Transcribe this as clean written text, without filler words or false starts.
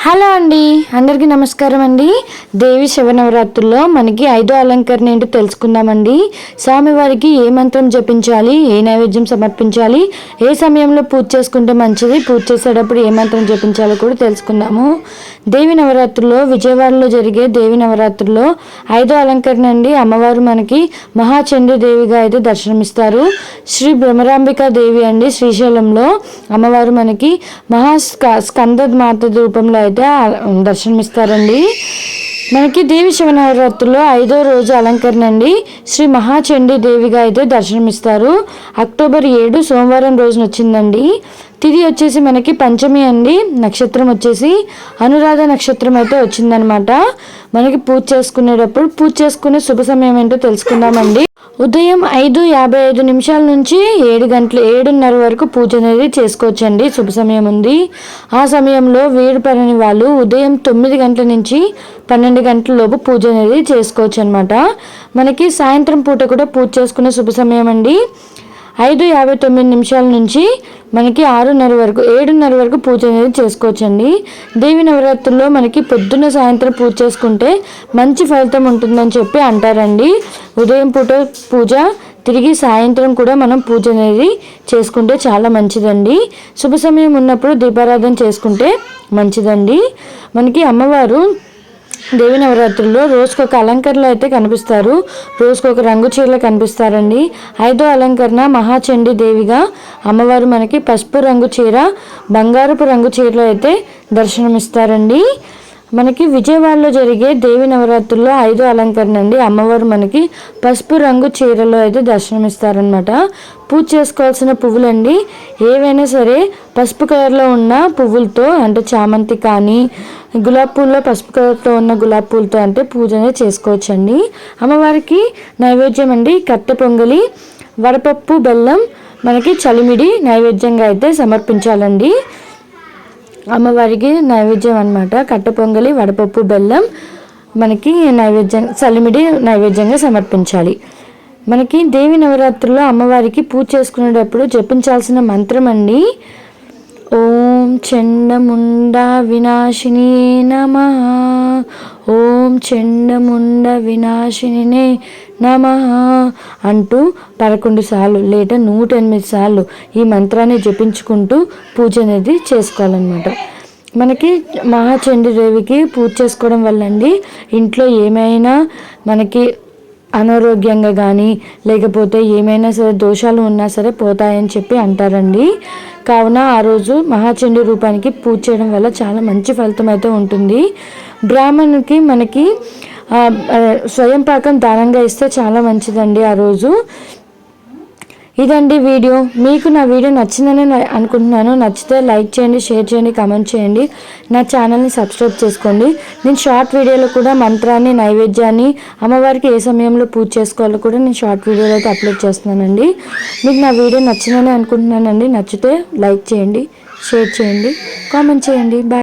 Hello అండి, అందరికీ నమస్కారం అండి. దేవి శివనవరాత్రుల్లో మనకి 5వ అలంకరణ ఏంటో తెలుసుకుందామండి. స్వామివారికి ఏ మంత్రం జపించాలి, ఏ నైవేద్యం సమర్పించాలి, ఏ సమయంలో పూజ చేసుకుంటే మంచిది, పూజ చేసేటప్పుడు ఏ మంత్రం జపించాలో కూడా తెలుసుకుందాము. దేవి నవరాత్రుల్లో విజయవాడలో జరిగే దేవి నవరాత్రుల్లో 5వ అలంకరణ అండి. అమ్మవారు మనకి మహాచండీ దేవిగా అయితే దర్శనమిస్తారు. శ్రీ భ్రమరాంబికా దేవి అండి, శ్రీశైలంలో అమ్మవారు మనకి స్కంద మాత రూపంలో అయితే దర్శనమిస్తారండి. మనకి దేవి శివనవరాత్రుల్లో 5వ రోజు అలంకరణ అండి. శ్రీ మహాచండీ దేవిగా అయితే దర్శనమిస్తారు. అక్టోబర్ 7 సోమవారం రోజున వచ్చిందండి. తిథి వచ్చేసి మనకి పంచమి అండి. నక్షత్రం వచ్చేసి అనురాధ నక్షత్రం అయితే వచ్చిందనమాట. మనకి పూజ చేసుకునే శుభ సమయం ఏంటో తెలుసుకుందామండి. ఉదయం 5:55 నుంచి 7:30 వరకు పూజ అనేది చేసుకోవచ్చండి. శుభ సమయం ఉంది. ఆ సమయంలో వీరు పరని వాళ్ళు ఉదయం 9 గంటల నుంచి 12 గంటల లోపు పూజ అనేది చేసుకోవచ్చు అనమాట. మనకి సాయంత్రం పూట కూడా పూజ చేసుకునే శుభ సమయం అండి. 5:59 నుంచి మనకి 7:30 వరకు పూజ అనేది చేసుకోవచ్చండి. దేవి నవరాత్రుల్లో మనకి పొద్దున్న సాయంత్రం పూజ చేసుకుంటే మంచి ఫలితం ఉంటుందని చెప్పి అంటారండి. ఉదయం పూట పూజ, తిరిగి సాయంత్రం కూడా మనం పూజ అనేది చేసుకుంటే చాలా మంచిదండి. శుభ సమయం ఉన్నప్పుడు దీపారాధన చేసుకుంటే మంచిదండి. మనకి అమ్మవారు దేవి నవరాత్రుల్లో రోజుకొక అలంకరణలో అయితే కనిపిస్తారు. రోజుకొక రంగు చీరలు కనిపిస్తారండి. 5వ అలంకరణ మహాచండీ దేవిగా అమ్మవారు మనకి పసుపు రంగు చీర, బంగారపు రంగు చీరలో అయితే దర్శనమిస్తారండి. మనకి విజయవాడలో జరిగే దేవి నవరాత్రుల్లో 5వ అలంకరణ అండి. అమ్మవారు మనకి పసుపు రంగు చీరలో అయితే దర్శనమిస్తారనమాట. పూజ చేసుకోవాల్సిన పువ్వులండి, ఏవైనా సరే పసుపు కలర్లో ఉన్న పువ్వులతో, అంటే చామంతి కానీ గులాబీ పూల్లో పసుపు కలర్తో ఉన్న గులాబీ పూలతో అంటే పూజ అనేది చేసుకోవచ్చండి. అమ్మవారికి నైవేద్యం అండి కట్టె పొంగలి, వడపప్పు, బెల్లం మనకి చలిమిడి నైవేద్యంగా అయితే సమర్పించాలండి. అమ్మవారికి నైవేద్యం అనమాట. కట్టె పొంగలి, వడపప్పు, బెల్లం మనకి చలిమిడి నైవేద్యంగా సమర్పించాలి. మనకి దేవి నవరాత్రుల్లో అమ్మవారికి పూజ చేసుకునేటప్పుడు జపించాల్సిన మంత్రం అండి. ఓం చండముండ వినాశిని నమః, ఓం చండముండ వినాశినినే నమః అంటూ 11 సార్లు లేదా 108 సార్లు ఈ మంత్రాన్ని జపించుకుంటూ పూజ అనేది చేసుకోవాలన్నమాట. మనకి మహాచండీ దేవికి పూజ చేసుకోవడం వల్ల అండి ఇంట్లో ఏమైనా మనకి అనారోగ్యంగా కానీ లేకపోతే ఏమైనా సరే దోషాలు ఉన్నా సరే పోతాయని చెప్పి అంటారండి. కావున ఆ రోజు మహాచండీ రూపానికి పూజ చేయడం వల్ల చాలా మంచి ఫలితం అయితే ఉంటుంది. బ్రాహ్మణునికి మనకి స్వయం పాకం దానంగా ఇస్తే చాలా మంచిదండి ఆ రోజు. ఇదండి వీడియో. మీకు నా వీడియో నచ్చిందని అనుకుంటున్నాను. నచ్చితే లైక్ చేయండి, షేర్ చేయండి, కామెంట్ చేయండి. నా ఛానల్ని సబ్స్క్రైబ్ చేసుకోండి. నేను షార్ట్ వీడియోలో కూడా మంత్రాన్ని, నైవేద్యాన్ని, అమ్మవారికి ఏ సమయంలో పూజ చేసుకోవాలో కూడా నేను షార్ట్ వీడియోలో అయితే అప్లోడ్ చేస్తున్నానండి. మీకు నా వీడియో నచ్చిందని అనుకుంటున్నానండి. నచ్చితే లైక్ చేయండి, షేర్ చేయండి, కామెంట్ చేయండి. బాయ్.